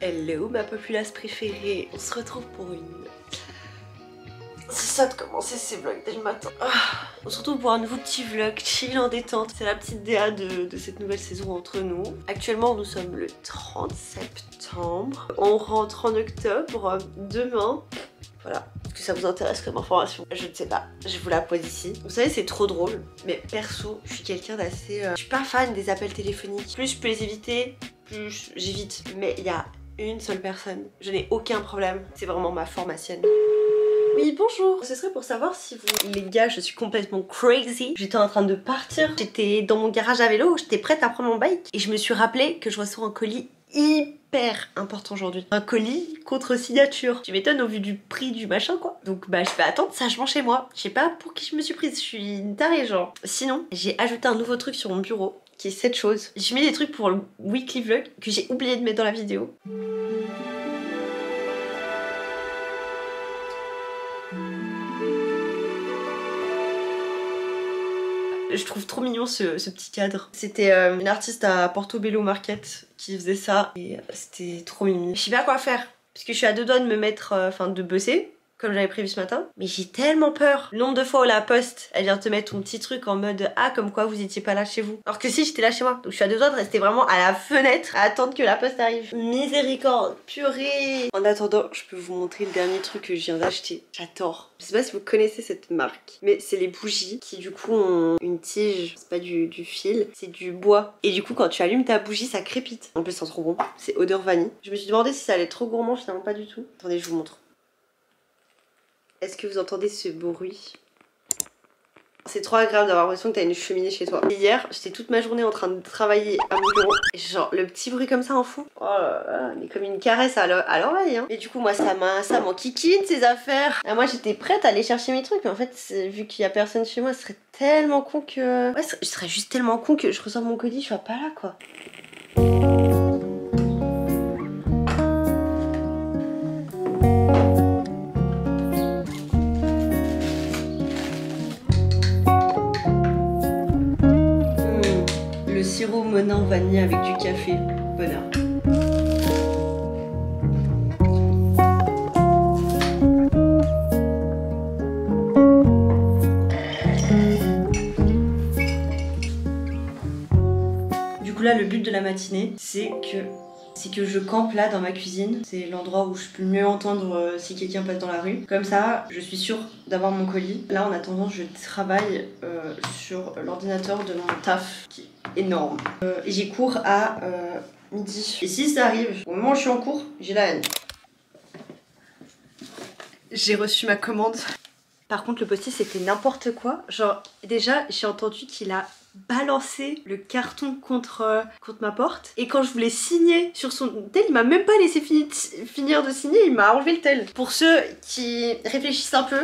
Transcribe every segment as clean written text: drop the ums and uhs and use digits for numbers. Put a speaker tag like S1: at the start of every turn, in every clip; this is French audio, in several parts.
S1: Hello ma populace préférée, on se retrouve pour une... C'est ça de commencer ces vlogs dès le matin. On se retrouve pour un nouveau petit vlog chill en détente. C'est la petite DA de cette nouvelle saison entre nous. Actuellement nous sommes le 30 septembre. On rentre en octobre, demain. Voilà, est-ce que ça vous intéresse comme information? Je ne sais pas, je vous la pose ici. Vous savez c'est trop drôle, mais perso je suis quelqu'un d'assez... Je suis pas fan des appels téléphoniques. Plus je peux les éviter, plus j'évite. Mais il y a une seule personne, je n'ai aucun problème. C'est vraiment ma pharmacienne. Oui bonjour, ce serait pour savoir si vous... Les gars, je suis complètement crazy. J'étais en train de partir, j'étais dans mon garage à vélo, j'étais prête à prendre mon bike. Et je me suis rappelé que je reçois un colis hyper important aujourd'hui. Un colis contre signature. Tu m'étonnes au vu du prix du machin quoi. Donc bah je vais attendre sagement chez moi. Je sais pas pour qui je me suis prise, je suis une tarée genre. Sinon, j'ai ajouté un nouveau truc sur mon bureau qui est cette chose. J'ai mis des trucs pour le weekly vlog que j'ai oublié de mettre dans la vidéo. Je trouve trop mignon ce petit cadre. C'était une artiste à Portobello Market qui faisait ça et c'était trop mimi. Je sais pas quoi faire parce que je suis à deux doigts de me mettre, enfin de bosser comme j'avais prévu ce matin. Mais j'ai tellement peur. Le nombre de fois où la poste, elle vient te mettre ton petit truc en mode ah comme quoi vous étiez pas là chez vous. Alors que si j'étais là chez moi. Donc je suis à deux doigts de rester vraiment à la fenêtre à attendre que la poste arrive. Miséricorde, purée. En attendant, je peux vous montrer le dernier truc que je viens d'acheter. J'adore. Je sais pas si vous connaissez cette marque, mais c'est les bougies qui du coup ont une tige. C'est pas du fil, c'est du bois. Et du coup quand tu allumes ta bougie, ça crépite. En plus c'est trop bon. C'est odeur vanille. Je me suis demandé si ça allait être trop gourmand, finalement pas du tout. Attendez, je vous montre. Est-ce que vous entendez ce bruit? C'est trop agréable d'avoir l'impression que t'as une cheminée chez toi. Hier, j'étais toute ma journée en train de travailler à mon bureau. Et genre, le petit bruit comme ça en fond. Oh là là, mais comme une caresse à l'oreille. Hein. Et du coup, moi, ça m'enquiquine ces affaires. Et moi, j'étais prête à aller chercher mes trucs. Mais en fait, vu qu'il y a personne chez moi, ce serait tellement con que... Ouais, je serais juste tellement con que je reçois mon colis, je sois pas là, quoi. Sirop Monin vanille avec du café. Bonheur. Du coup là le but de la matinée c'est que je campe là dans ma cuisine. C'est l'endroit où je peux mieux entendre si quelqu'un passe dans la rue. Comme ça, je suis sûre d'avoir mon colis. Là, en attendant, je travaille sur l'ordinateur de mon taf qui est énorme. Et j'ai cours à midi. Et si ça arrive, au moment où je suis en cours, j'ai la haine. J'ai reçu ma commande. Par contre, le post-it, c'était n'importe quoi. Genre, déjà, j'ai entendu qu'il a balancé le carton contre ma porte. Et quand je voulais signer sur son tel, il m'a même pas laissé finir de signer, il m'a enlevé le tel. Pour ceux qui réfléchissent un peu,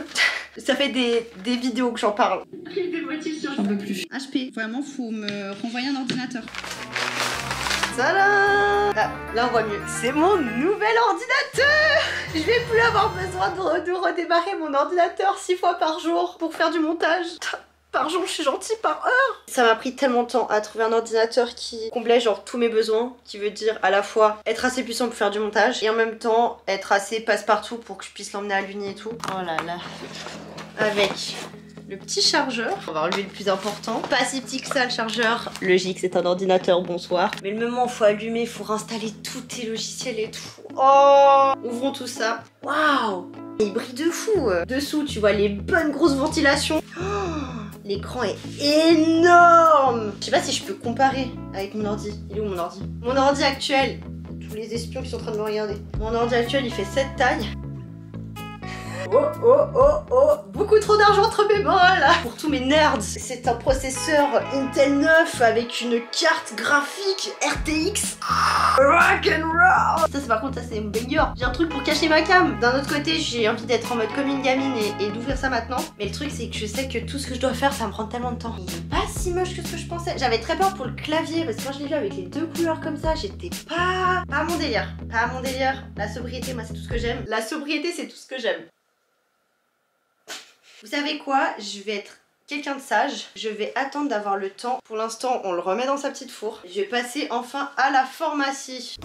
S1: ça fait des vidéos que j'en parle. J'en peux plus.
S2: HP, vraiment, faut me renvoyer un ordinateur.
S1: Tadam! Ah, là on voit mieux. C'est mon nouvel ordinateur! Je vais plus avoir besoin de redémarrer mon ordinateur 6 fois par jour pour faire du montage. Par jour, je suis gentille, par heure. Ça m'a pris tellement de temps à trouver un ordinateur qui comblait genre tous mes besoins, qui veut dire à la fois être assez puissant pour faire du montage et en même temps être assez passe-partout pour que je puisse l'emmener à l'uni et tout. Oh là là. Avec le petit chargeur, on va relever le plus important. Pas si petit que ça le chargeur. Logique, c'est un ordinateur, bonsoir. Mais le moment où il faut allumer, il faut réinstaller tous tes logiciels et tout. Oh! Ouvrons tout ça. Waouh! Il brille de fou. Dessous, tu vois les bonnes grosses ventilations. Oh, l'écran est énorme. Je sais pas si je peux comparer avec mon ordi. Il est où mon ordi? Mon ordi actuel, tous les espions qui sont en train de me regarder. Mon ordi actuel, il fait cette taille. Oh oh oh oh, beaucoup trop d'argent entre mes bras là. Pour tous mes nerds, c'est un processeur Intel 9 avec une carte graphique RTX rock'n'roll. Ça c'est par contre, ça c'est un banger. J'ai un truc pour cacher ma cam. D'un autre côté, j'ai envie d'être en mode comme une gamine et d'ouvrir ça maintenant. Mais le truc c'est que je sais que tout ce que je dois faire, ça me prend tellement de temps. Il est pas si moche que ce que je pensais. J'avais très peur pour le clavier parce que quand je l'ai vu avec les deux couleurs comme ça, j'étais pas à mon délire. Pas à mon délire. La sobriété, moi c'est tout ce que j'aime. La sobriété, c'est tout ce que j'aime. Vous savez quoi? Je vais être quelqu'un de sage. Je vais attendre d'avoir le temps. Pour l'instant, on le remet dans sa petite four. Je vais passer enfin à la pharmacie.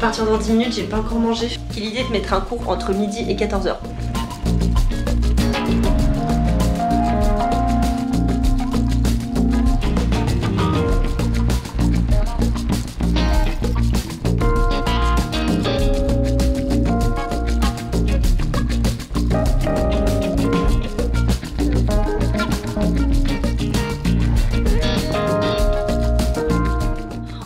S1: partir dans 10 minutes, j'ai pas encore mangé. Quelle idée de mettre un cours entre midi et 14h.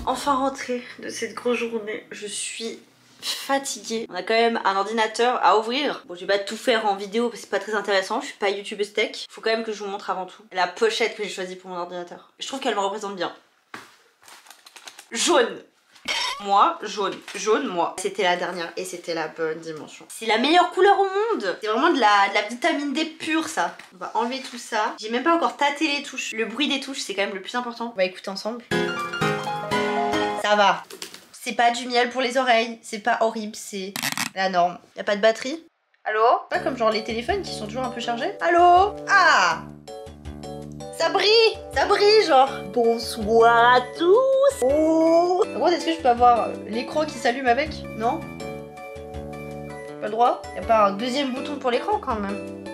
S1: Enfin rentrée de cette grosse journée, je suis fatiguée. On a quand même un ordinateur à ouvrir. Bon, je vais pas tout faire en vidéo parce que c'est pas très intéressant, je suis pas youtubeuse tech. Faut quand même que je vous montre avant tout la pochette que j'ai choisie pour mon ordinateur. Je trouve qu'elle me représente bien. Jaune. Moi, jaune. Jaune, moi. C'était la dernière et c'était la bonne dimension. C'est la meilleure couleur au monde. C'est vraiment de la vitamine D pure, ça. On va enlever tout ça. J'ai même pas encore tâté les touches. Le bruit des touches, c'est quand même le plus important. On va écouter ensemble. Ça va. C'est pas du miel pour les oreilles. C'est pas horrible, c'est la norme. Y a pas de batterie? Allô? Pas comme genre les téléphones qui sont toujours un peu chargés. Allô? Ah! Ça brille genre. Bonsoir à tous. Oh. Par contre, est-ce que je peux avoir l'écran qui s'allume avec? Non? Pas le droit? Y a pas un deuxième bouton pour l'écran quand même?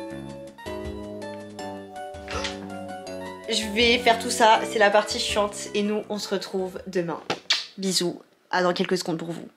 S1: Je vais faire tout ça, c'est la partie chiante et nous on se retrouve demain. Bisous, à dans quelques secondes pour vous.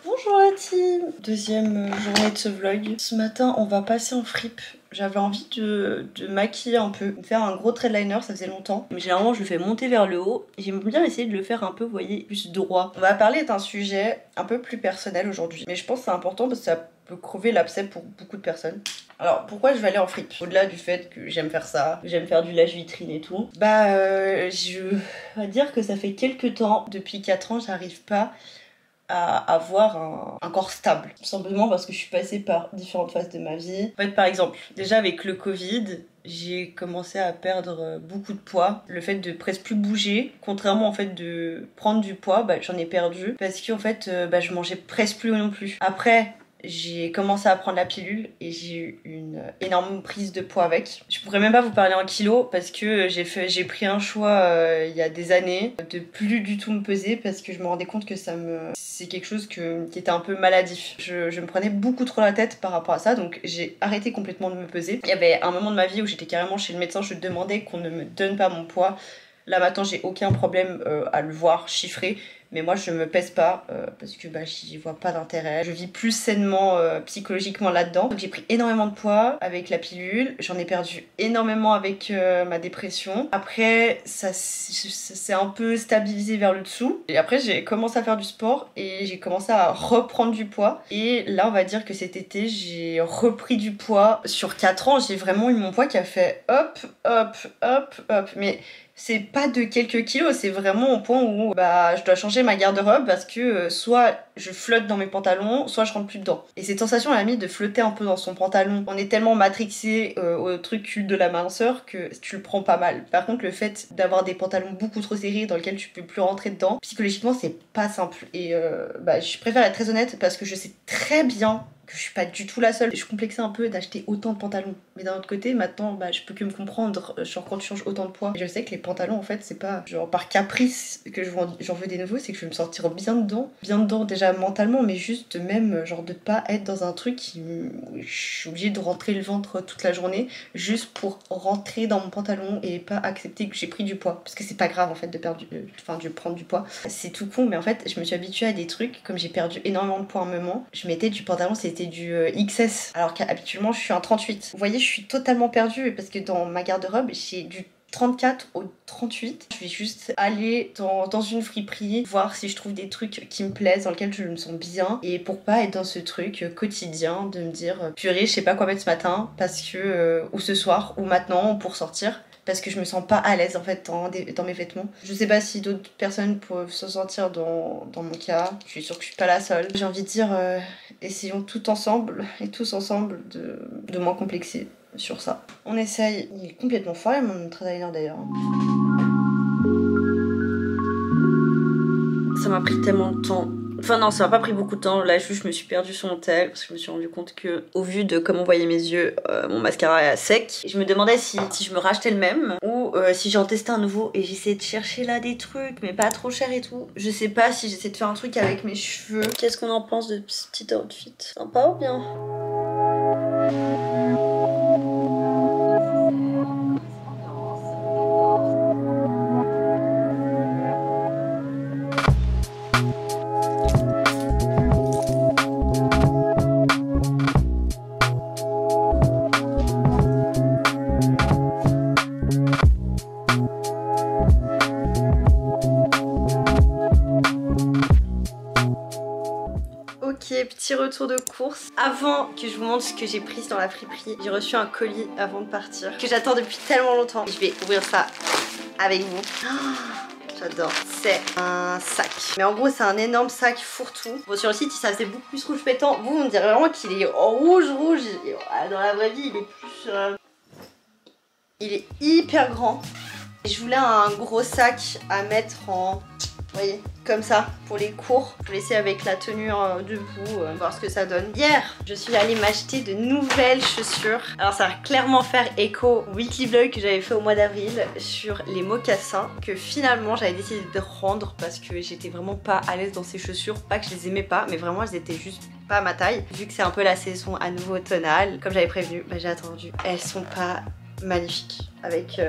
S1: Bonjour la team. Deuxième journée de ce vlog. Ce matin on va passer en fripe. J'avais envie de maquiller un peu, de faire un gros trait de liner, ça faisait longtemps. Mais généralement je le fais monter vers le haut. J'aime bien essayer de le faire un peu, vous voyez, plus droit. On va parler d'un sujet un peu plus personnel aujourd'hui. Mais je pense que c'est important parce que ça peut crever l'abcès pour beaucoup de personnes. Alors pourquoi je vais aller en fripe? Au-delà du fait que j'aime faire ça, j'aime faire du lâche vitrine et tout. Je vais dire que ça fait quelques temps, depuis 4 ans, j'arrive pas à avoir un corps stable. Tout simplement parce que je suis passée par différentes phases de ma vie. En fait, par exemple, déjà avec le Covid, j'ai commencé à perdre beaucoup de poids. Le fait de presque plus bouger, contrairement en fait de prendre du poids, j'en ai perdu parce qu'en fait, je mangeais presque plus non plus. Après, j'ai commencé à prendre la pilule et j'ai eu une énorme prise de poids avec. Je pourrais même pas vous parler en kilos parce que j'ai pris un choix il y a des années de plus du tout me peser parce que je me rendais compte que c'est quelque chose qui était un peu maladif. Je me prenais beaucoup trop la tête par rapport à ça, donc j'ai arrêté complètement de me peser. Il y avait un moment de ma vie où j'étais carrément chez le médecin, je demandais qu'on ne me donne pas mon poids. Là maintenant j'ai aucun problème à le voir chiffré. Mais moi je me pèse pas parce que j'y vois pas d'intérêt. Je vis plus sainement psychologiquement là-dedans. Donc j'ai pris énormément de poids avec la pilule. J'en ai perdu énormément avec ma dépression. Après ça s'est un peu stabilisé vers le dessous. Et après j'ai commencé à faire du sport et j'ai commencé à reprendre du poids. Et là on va dire que cet été j'ai repris du poids. Sur 4 ans j'ai vraiment eu mon poids qui a fait hop, hop, hop, hop. Mais c'est pas de quelques kilos, c'est vraiment au point où je dois changer ma garde-robe parce que soit je flotte dans mes pantalons, soit je rentre plus dedans. Et cette sensation à la limite de flotter un peu dans son pantalon, on est tellement matrixé au truc culte de la minceur que tu le prends pas mal. Par contre le fait d'avoir des pantalons beaucoup trop serrés dans lesquels tu peux plus rentrer dedans, psychologiquement c'est pas simple. Et je préfère être très honnête parce que je sais très bien que je suis pas du tout la seule. Je complexais un peu d'acheter autant de pantalons. Mais d'un autre côté, maintenant, je peux que me comprendre, genre quand tu changes autant de poids. Et je sais que les pantalons, en fait, c'est pas genre par caprice que j'en veux des nouveaux, c'est que je vais me sentir bien dedans. Bien dedans déjà mentalement, mais juste même, genre de pas être dans un truc où je suis obligée de rentrer le ventre toute la journée, juste pour rentrer dans mon pantalon et pas accepter que j'ai pris du poids. Parce que c'est pas grave, en fait, de prendre du poids. C'est tout con, mais en fait, je me suis habituée à des trucs, comme j'ai perdu énormément de poids à un moment, je mettais du pantalon, c'était du XS, alors qu'habituellement je suis un 38. Vous voyez, je suis totalement perdue parce que dans ma garde-robe, j'ai du 34 au 38. Je vais juste aller dans une friperie, voir si je trouve des trucs qui me plaisent, dans lesquels je me sens bien, et pour pas être dans ce truc quotidien de me dire purée, je sais pas quoi mettre ce matin, parce que ou ce soir, ou maintenant, pour sortir. Parce que je me sens pas à l'aise en fait dans mes vêtements. Je sais pas si d'autres personnes peuvent se sentir dans mon cas. Je suis sûre que je suis pas la seule. J'ai envie de dire, essayons tout ensemble et tous ensemble de moins complexer sur ça. On essaye. Il est complètement fort mon trade liner d'ailleurs. Ça m'a pris tellement de temps. Enfin non, ça m'a pas pris beaucoup de temps, là juste je me suis perdue sur mon tel parce que je me suis rendu compte que au vu de comment on voyait mes yeux, mon mascara est à sec. Je me demandais si je me rachetais le même ou coup, si j'en testais un nouveau et j'essaie de chercher là des trucs, mais pas trop cher et tout, je sais pas si j'essaie de faire un truc avec mes cheveux. Qu'est-ce qu'on en pense de ce petit outfit? Sympa ou bien? Petit retour de course. Avant que je vous montre ce que j'ai pris dans la friperie, j'ai reçu un colis avant de partir que j'attends depuis tellement longtemps. Je vais ouvrir ça avec vous. Oh, j'adore. C'est un sac. Mais en gros, c'est un énorme sac fourre-tout. Bon, sur le site, ça faisait beaucoup plus rouge pétant. Vous me direz vraiment qu'il est rouge. Et dans la vraie vie, il est plus... Il est hyper grand. Et je voulais un gros sac à mettre en... Vous voyez, comme ça, pour les cours. Je vais essayer avec la tenue debout, voir ce que ça donne. Hier, je suis allée m'acheter de nouvelles chaussures. Alors ça va clairement faire écho au weekly vlog que j'avais fait au mois d'avril sur les mocassins, que finalement j'avais décidé de rendre parce que j'étais vraiment pas à l'aise dans ces chaussures. Pas que je les aimais pas, mais vraiment elles étaient juste pas à ma taille. Vu que c'est un peu la saison à nouveau automnale, comme j'avais prévenu, bah, j'ai attendu. Elles sont pas magnifiques, avec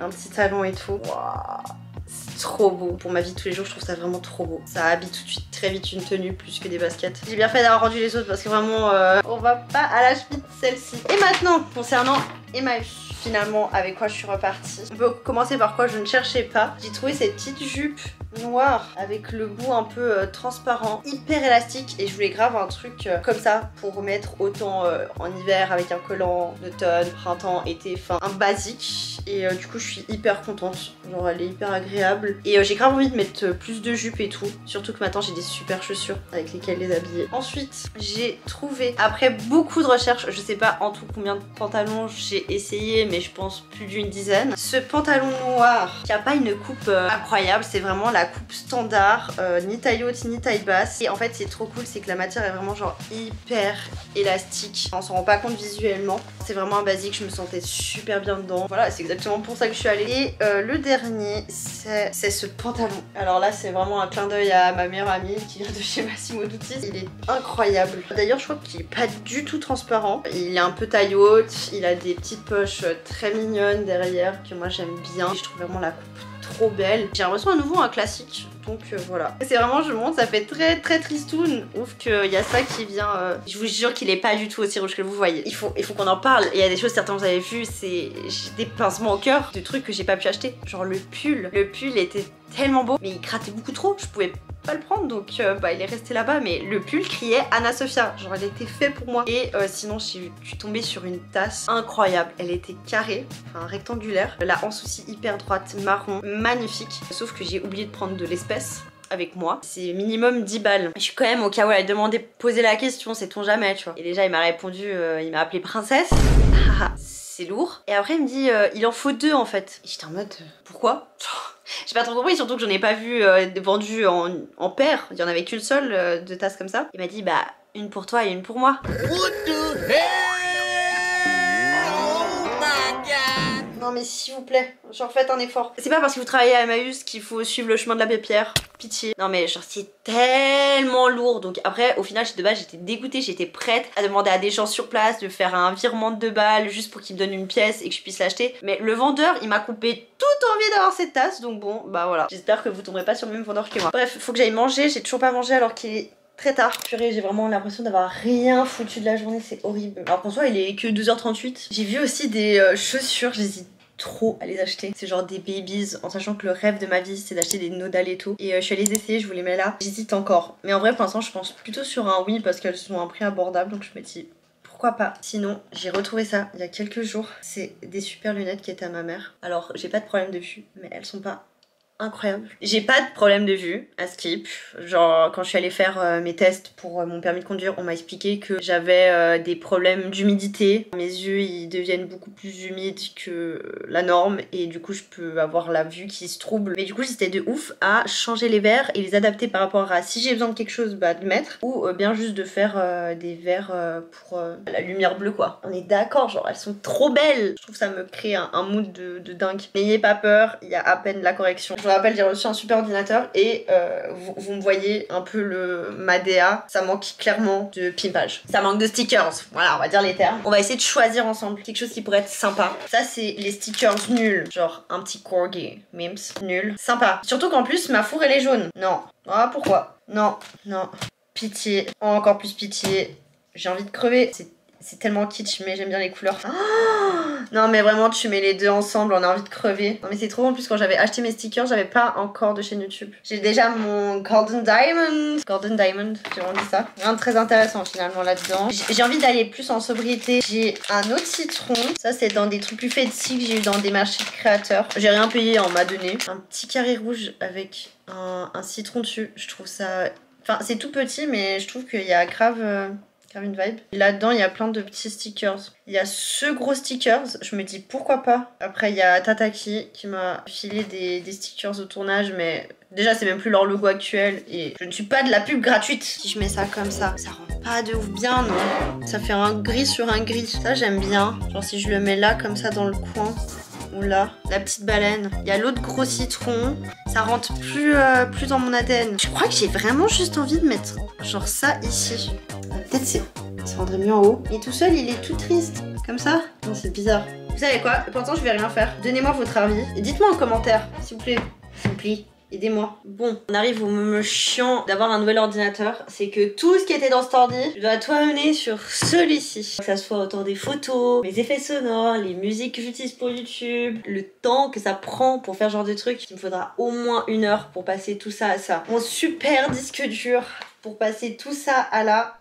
S1: un petit talon et tout. Waouh, c'est trop beau. Pour ma vie de tous les jours, je trouve ça vraiment trop beau. Ça habille tout de suite très vite une tenue plus que des baskets. J'ai bien fait d'avoir rendu les autres parce que vraiment, on va pas à la cheville de celle-ci. Et maintenant, concernant Emmaüs, finalement, avec quoi je suis repartie. On peut commencer par quoi je ne cherchais pas. J'ai trouvé cette petite jupe noire avec le bout un peu transparent, hyper élastique, et je voulais grave un truc comme ça pour mettre autant en hiver avec un collant d'automne, printemps, été, enfin un basique. Et du coup je suis hyper contente, genre elle est hyper agréable et j'ai grave envie de mettre plus de jupes et tout, surtout que maintenant j'ai des super chaussures avec lesquelles les habiller. Ensuite j'ai trouvé, après beaucoup de recherches, je sais pas en tout combien de pantalons j'ai essayé, mais je pense plus d'une dizaine, ce pantalon noir qui a pas une coupe incroyable, c'est vraiment la coupe standard, ni taille haute ni taille basse. Et en fait c'est trop cool, c'est que la matière est vraiment genre hyper élastique, on s'en rend pas compte visuellement, c'est vraiment un basique, je me sentais super bien dedans. Voilà, c'est exactement pour ça que je suis allée. Et le dernier c'est ce pantalon. Alors là c'est vraiment un clin d'œil à ma meilleure amie qui vient de chez Massimo Dutti, il est incroyable. D'ailleurs je crois qu'il est pas du tout transparent, il est un peu taille haute, il a des petites poches très mignonnes derrière que moi j'aime bien, je trouve vraiment la coupe trop belle. J'ai reçu à nouveau un classique, donc voilà. C'est vraiment, je montre, ça fait très très tristoun. Ouf qu'il y a ça qui vient. Je vous jure qu'il est pas du tout aussi rouge que vous voyez. Il faut qu'on en parle. Et il y a des choses, certains vous avez vu, c'est des pincements au cœur de trucs que j'ai pas pu acheter. Genre le pull. Le pull était tellement beau, mais il grattait beaucoup trop. Je pouvais pas le prendre, donc bah, il est resté là-bas. Mais le pull criait Anna Sophia. Genre il était fait pour moi. Et sinon, je suis tombée sur une tasse incroyable. Elle était carrée, enfin rectangulaire. La anse aussi hyper droite, marron, magnifique. Sauf que j'ai oublié de prendre de l'espèce avec moi. C'est minimum 10 balles. Je suis quand même au cas où elle a demandé, poser la question, sait-on jamais, tu vois. Et déjà il m'a répondu, il m'a appelé princesse. C'est lourd. Et après il me dit, il en faut 2 en fait. Et j'étais en mode, pourquoi? J'ai pas trop compris, surtout que j'en ai pas vu vendu en paire. Il y en avait qu'une seule de tasses comme ça. Il m'a dit, bah une pour toi et une pour moi. What the hell? Non mais s'il vous plaît, genre faites un effort. C'est pas parce que vous travaillez à Emmaüs qu'il faut suivre le chemin de la paupière. Pitié. Non mais genre c'est tellement lourd. Donc après au final de base j'étais dégoûtée, j'étais prête à demander à des gens sur place de faire un virement de 2 balles juste pour qu'ils me donnent une pièce et que je puisse l'acheter. Mais le vendeur il m'a coupé toute envie d'avoir cette tasse, donc bon bah voilà. J'espère que vous tomberez pas sur le même vendeur que moi. Bref, faut que j'aille manger, j'ai toujours pas mangé alors qu'il est très tard. Purée, j'ai vraiment l'impression d'avoir rien foutu de la journée, c'est horrible. Alors qu'en soi il est que 2h38. J'ai vu aussi des chaussures, j'hésite trop à les acheter. C'est genre des babies, en sachant que le rêve de ma vie c'est d'acheter des nodales et tout. Et je suis allée les essayer, je vous les mets là. J'hésite encore. Mais en vrai pour l'instant je pense plutôt sur un oui parce qu'elles sont à un prix abordable, donc je me dis pourquoi pas. Sinon j'ai retrouvé ça il y a quelques jours. C'est des super lunettes qui étaient à ma mère. Alors j'ai pas de problème de vue, mais elles sont pas incroyable. J'ai pas de problème de vue à Skip. Genre quand je suis allée faire mes tests pour mon permis de conduire, on m'a expliqué que j'avais des problèmes d'humidité. Mes yeux ils deviennent beaucoup plus humides que la norme et du coup je peux avoir la vue qui se trouble. Mais du coup j'étais de ouf à changer les verres et les adapter par rapport à si j'ai besoin de quelque chose bah de mettre ou bien juste de faire des verres pour la lumière bleue quoi. On est d'accord, genre elles sont trop belles. Je trouve que ça me crée un mood de dingue. N'ayez pas peur, il y a à peine la correction. Je vous rappelle, j'ai reçu un super ordinateur et vous me voyez un peu ma DA. Ça manque clairement de pimpage. Ça manque de stickers. Voilà, on va dire les termes. On va essayer de choisir ensemble quelque chose qui pourrait être sympa. Ça, c'est les stickers nuls. Genre un petit corgi. Mims. Nul. Sympa. Surtout qu'en plus, ma fourre, elle est jaune. Non. Ah, pourquoi? Non. Non. Pitié. Encore plus pitié. J'ai envie de crever. C'est tellement kitsch, mais j'aime bien les couleurs. Oh non, mais vraiment, tu mets les deux ensemble, on a envie de crever. Non, mais c'est trop bon. En plus, quand j'avais acheté mes stickers, j'avais pas encore de chaîne YouTube. J'ai déjà mon Golden Diamond. Golden Diamond, j'ai vraiment dit ça. Rien de très intéressant finalement là-dedans. J'ai envie d'aller plus en sobriété. J'ai un autre citron. Ça, c'est dans des trucs plus fancy que j'ai eu dans des marchés de créateurs. J'ai rien payé, on m'a donné. Un petit carré rouge avec un citron dessus. Je trouve ça. Enfin, c'est tout petit, mais je trouve qu'il y a grave une vibe. Là-dedans, il y a plein de petits stickers. Il y a ce gros stickers, je me dis pourquoi pas. Après, il y a Tataki qui m'a filé des stickers au tournage, mais déjà, c'est même plus leur logo actuel et je ne suis pas de la pub gratuite. Si je mets ça comme ça rend pas de ouf bien, non? Ça fait un gris sur un gris. Ça, j'aime bien. Genre, si je le mets là, comme ça, dans le coin. Ou là, la petite baleine. Il y a l'autre gros citron. Ça rentre plus dans mon ADN. Je crois que j'ai vraiment juste envie de mettre genre ça ici. Peut-être ça rendrait mieux en haut. Et tout seul, il est tout triste. Comme ça? Non, c'est bizarre. Vous savez quoi? Pourtant, je vais rien faire. Donnez-moi votre avis. Et dites-moi en commentaire, s'il vous plaît. S'il vous plaît. Aidez-moi. Bon, on arrive au moment chiant d'avoir un nouvel ordinateur. C'est que tout ce qui était dans cet ordi, je dois tout amener sur celui-ci. Que ça soit autant des photos, mes effets sonores, les musiques que j'utilise pour YouTube, le temps que ça prend pour faire ce genre de truc. Il me faudra au moins 1 heure pour passer tout ça à ça. Mon super disque dur pour passer tout ça à là.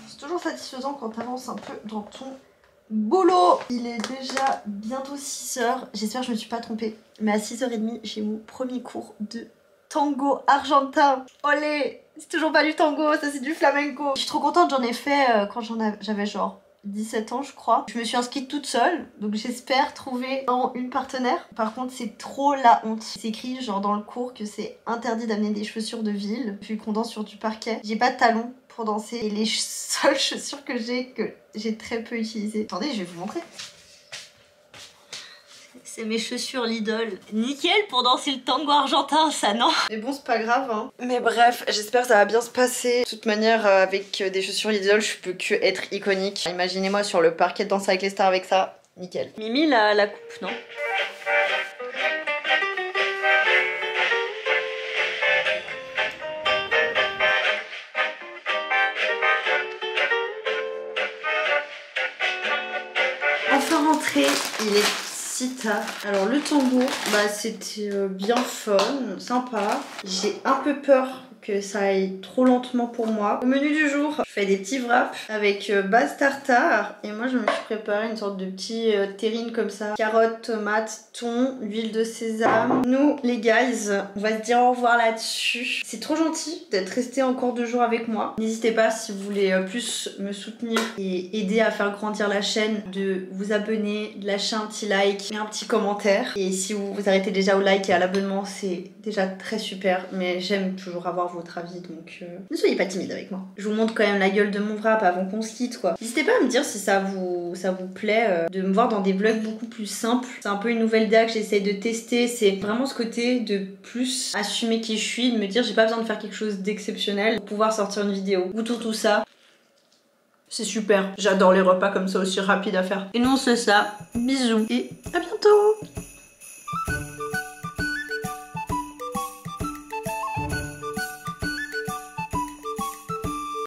S1: C'est toujours satisfaisant quand tu avances un peu dans ton boulot. Il est déjà bientôt 6h. J'espère que je me suis pas trompée. Mais à 6h30, j'ai mon premier cours de tango argentin. Olé! C'est toujours pas du tango, ça c'est du flamenco. Je suis trop contente, j'en ai fait quand j'avais genre 17 ans je crois. Je me suis inscrite toute seule, donc j'espère trouver une partenaire. Par contre c'est trop la honte. C'est écrit genre dans le cours que c'est interdit d'amener des chaussures de ville vu qu'on danse sur du parquet. J'ai pas de talons pour danser et les seules chaussures que j'ai très peu utilisées. Attendez, je vais vous montrer. C'est mes chaussures Lidl. Nickel pour danser le tango argentin, ça non? Mais bon, c'est pas grave, hein. Mais bref, j'espère que ça va bien se passer. De toute manière, avec des chaussures Lidl, je peux que être iconique. Imaginez-moi sur le parquet de Danse avec les stars avec ça. Nickel. Mimi, la coupe, non? Enfin rentré, il est si tard. Alors le tambour, bah c'était bien fun, sympa. J'ai un peu peur que ça aille trop lentement pour moi. Au menu du jour, je fais des petits wraps avec base tartare et moi je me suis préparé une sorte de petit terrine comme ça. Carottes, tomates, thon, huile de sésame. Nous les guys, on va se dire au revoir là-dessus. C'est trop gentil d'être resté encore 2 jours avec moi. N'hésitez pas si vous voulez plus me soutenir et aider à faire grandir la chaîne, de vous abonner, de lâcher un petit like et un petit commentaire. Et si vous vous arrêtez déjà au like et à l'abonnement, c'est déjà très super, mais j'aime toujours avoir votre avis, donc ne soyez pas timide avec moi. Je vous montre quand même la gueule de mon wrap avant qu'on se quitte quoi. N'hésitez pas à me dire si ça vous plaît de me voir dans des vlogs beaucoup plus simples. C'est un peu une nouvelle DA que j'essaye de tester, c'est vraiment ce côté de plus assumer qui je suis, de me dire j'ai pas besoin de faire quelque chose d'exceptionnel pour pouvoir sortir une vidéo. Autour de tout ça, c'est super. J'adore les repas comme ça aussi rapides à faire. Et nous on se fait ça. Bisous et à bientôt.